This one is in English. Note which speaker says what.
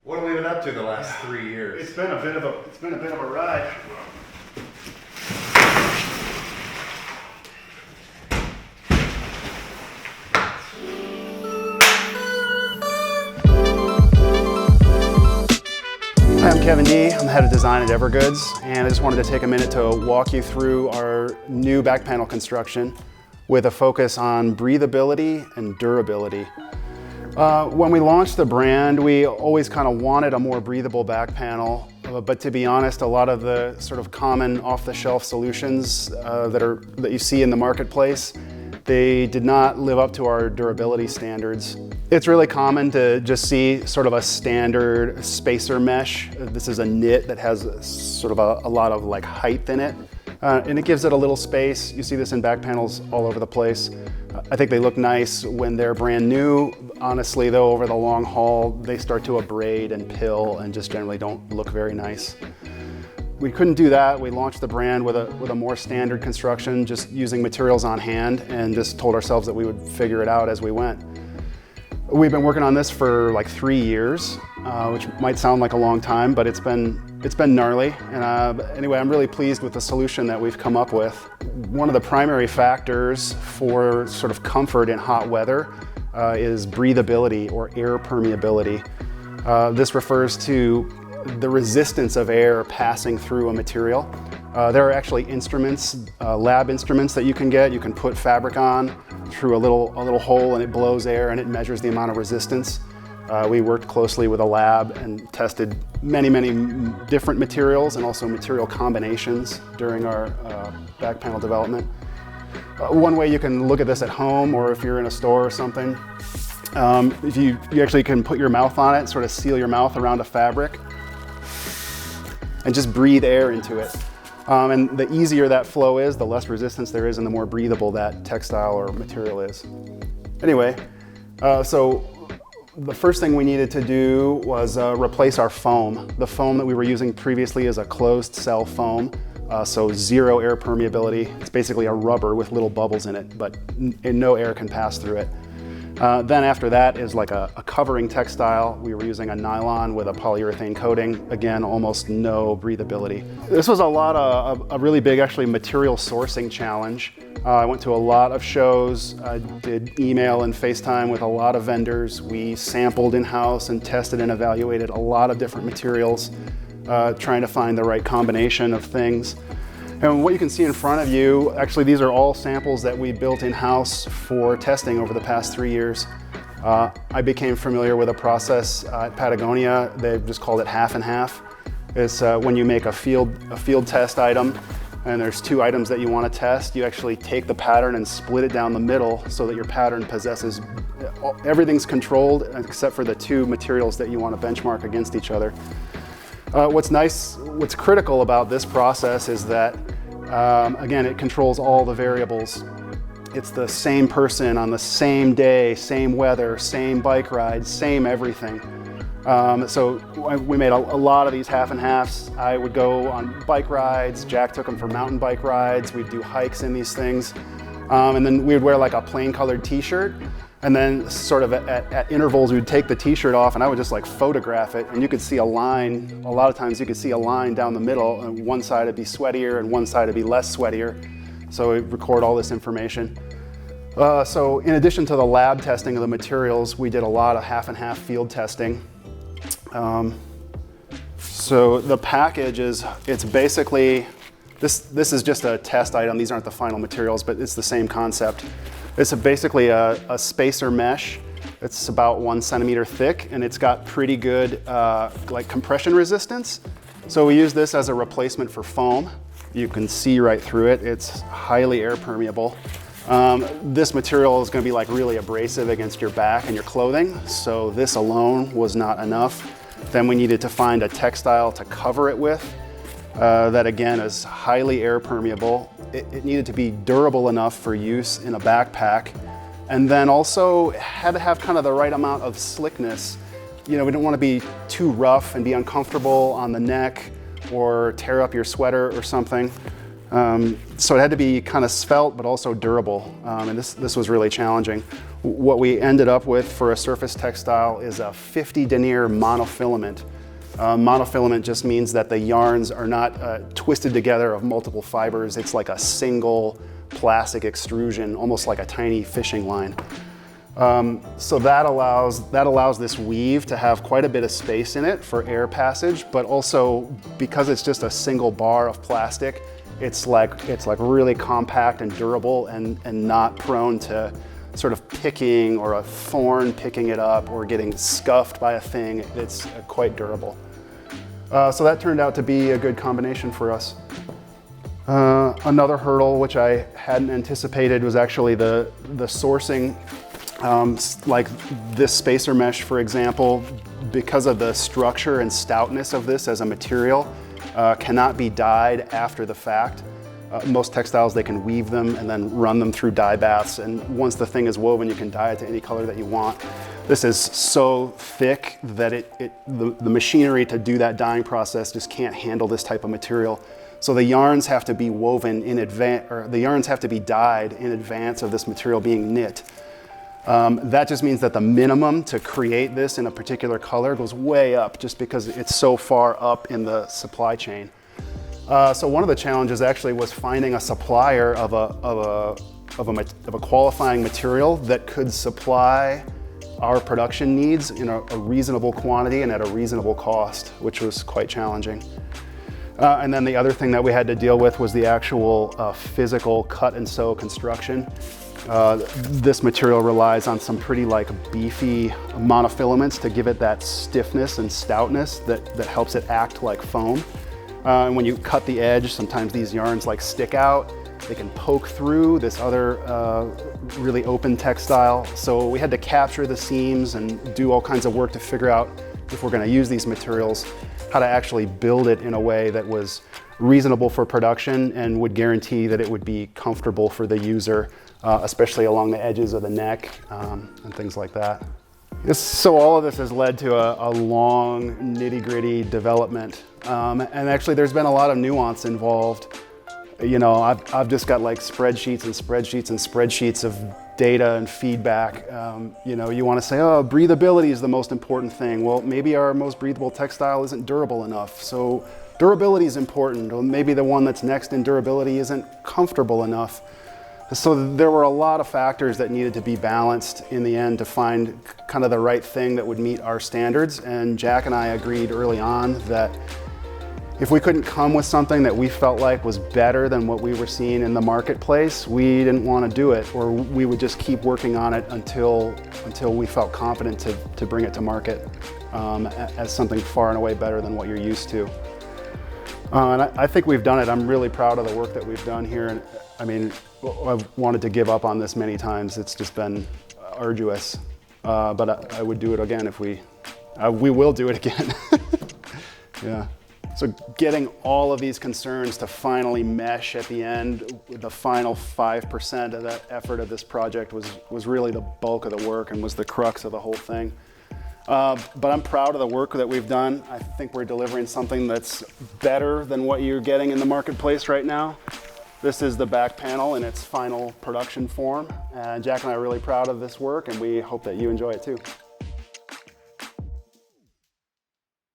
Speaker 1: What have we been up to the last 3 years?
Speaker 2: It's been a bit of a ride. Hi, I'm Kevin D. I'm the head of design at EVERGOODS, and I just wanted to take a minute to walk you through our new back panel construction with a focus on breathability and durability. When we launched the brand, we always kind of wanted a more breathable back panel, but to be honest, a lot of the sort of common off-the-shelf solutions that you see in the marketplace, they did not live up to our durability standards. It's really common to just see sort of a standard spacer mesh. This is a knit that has sort of a lot of like height in it, and it gives it a little space. You see this in back panels all over the place. I think they look nice when they're brand new. Honestly though, over the long haul, they start to abrade and pill and just generally don't look very nice. We couldn't do that. We launched the brand with a more standard construction, just using materials on hand, and just told ourselves that we would figure it out as we went. We've been working on this for like 3 years, which might sound like a long time, but it's been gnarly. And anyway, I'm really pleased with the solution that we've come up with. One of the primary factors for sort of comfort in hot weather is breathability or air permeability. This refers to the resistance of air passing through a material. There are actually instruments, lab instruments that you can get. You can put fabric on through a little hole and it blows air and it measures the amount of resistance. We worked closely with a lab and tested many different materials and also material combinations during our back panel development. One way you can look at this at home, or if you're in a store or something, if you actually can put your mouth on it, sort of seal your mouth around a fabric and just breathe air into it. And the easier that flow is, the less resistance there is and the more breathable that textile or material is. Anyway, so the first thing we needed to do was replace our foam. The foam that we were using previously is a closed cell foam, so zero air permeability. It's basically a rubber with little bubbles in it, but no air can pass through it. Then after that is like a covering textile. We were using a nylon with a polyurethane coating. Again, almost no breathability. This was a really big actually material sourcing challenge. I went to a lot of shows. I did email and FaceTime with a lot of vendors. We sampled in-house and tested and evaluated a lot of different materials, trying to find the right combination of things. And what you can see in front of you, actually these are all samples that we built in-house for testing over the past 3 years. I became familiar with a process at Patagonia. They've just called it half and half. It's when you make a field test item and there's 2 items that you want to test, you actually take the pattern and split it down the middle so that your pattern possesses, everything's controlled except for the 2 materials that you want to benchmark against each other. What's critical about this process is that, again, it controls all the variables. It's the same person on the same day, same weather, same bike rides, same everything. So we made a lot of these half and halves. I would go on bike rides. Jack took them for mountain bike rides. We'd do hikes in these things. And then we would wear like a plain colored t-shirt. And then sort of at intervals, we'd take the t-shirt off and I would just like photograph it, and you could see a line. A lot of times you could see a line down the middle, and one side would be sweatier and one side would be less sweatier. So we'd record all this information. So in addition to the lab testing of the materials, we did a lot of half and half field testing. So the package it's basically, this is just a test item. These aren't the final materials, but it's the same concept. It's basically a spacer mesh. It's about 1 centimeter thick, and it's got pretty good like compression resistance. So we use this as a replacement for foam. You can see right through it. It's highly air permeable. This material is going to be like really abrasive against your back and your clothing, so this alone was not enough. Then we needed to find a textile to cover it with that again is highly air permeable. It needed to be durable enough for use in a backpack, and then also had to have kind of the right amount of slickness. You know, we didn't want to be too rough and be uncomfortable on the neck or tear up your sweater or something. So it had to be kind of svelte but also durable, and this was really challenging. What we ended up with for a surface textile is a 50 denier monofilament. Monofilament just means that the yarns are not twisted together of multiple fibers. It's like a single plastic extrusion, almost like a tiny fishing line. So that allows this weave to have quite a bit of space in it for air passage, but also because it's just a single bar of plastic, it's like really compact and durable and not prone to sort of picking or a thorn picking it up or getting scuffed by a thing. It's quite durable. So that turned out to be a good combination for us. Another hurdle which I hadn't anticipated was actually the sourcing. Like this spacer mesh, for example, because of the structure and stoutness of this as a material, cannot be dyed after the fact. Most textiles, they can weave them and then run them through dye baths, and once the thing is woven, you can dye it to any color that you want. This is so thick that the machinery to do that dyeing process just can't handle this type of material. So the yarns have to be woven in advance, or the yarns have to be dyed in advance of this material being knit. That just means that the minimum to create this in a particular color goes way up just because it's so far up in the supply chain. So one of the challenges actually was finding a supplier of a qualifying material that could supply our production needs in a reasonable quantity and at a reasonable cost, which was quite challenging. And then the other thing that we had to deal with was the actual physical cut and sew construction. This material relies on some pretty beefy monofilaments to give it that stiffness and stoutness that helps it act like foam. And when you cut the edge, sometimes these yarns stick out. They can poke through this other really open textile. So we had to capture the seams and do all kinds of work to figure out, if we're going to use these materials, how to actually build it in a way that was reasonable for production and would guarantee that it would be comfortable for the user, especially along the edges of the neck and things like that. So all of this has led to a long, nitty-gritty development. And actually there's been a lot of nuance involved. You know, I've just got spreadsheets and spreadsheets and spreadsheets of data and feedback. You know, you want to say, oh, breathability is the most important thing. Well, maybe our most breathable textile isn't durable enough. So durability is important. Or maybe the one that's next in durability isn't comfortable enough. So there were a lot of factors that needed to be balanced in the end to find kind of the right thing that would meet our standards. And Jack and I agreed early on that if we couldn't come with something that we felt like was better than what we were seeing in the marketplace, we didn't want to do it, or we would just keep working on it until we felt confident to bring it to market as something far and away better than what you're used to. And I think we've done it. I'm really proud of the work that we've done here. And I mean, I've wanted to give up on this many times. It's just been arduous, but I would do it again if we will do it again. Yeah. So getting all of these concerns to finally mesh at the end, the final 5% of that effort of this project was really the bulk of the work and was the crux of the whole thing. But I'm proud of the work that we've done. I think we're delivering something that's better than what you're getting in the marketplace right now. This is the back panel in its final production form. And Jack and I are really proud of this work, and we hope that you enjoy it too.